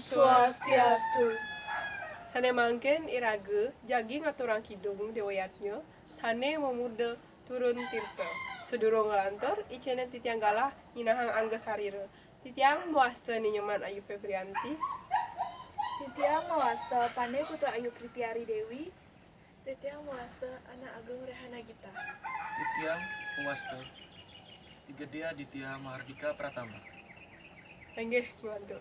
Swastiastu. Sane mangken iraga jagi ngaturang kidung dewayatnya sane memuda turun tirta. Sedurung ngelantur icena titiang galah nyinahang angga sarira. Titiang muasta ni nyaman Ayu Febrianti. Titiang mawasta pandai putu Ayu Pritiari Dewi. Titiang muasta anak Agung Rehana Gita. Titiang Umasta Tigedia Ditya Mahardika Pratama. Enggih ngelantur.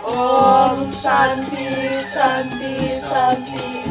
Om Santi Santi Santi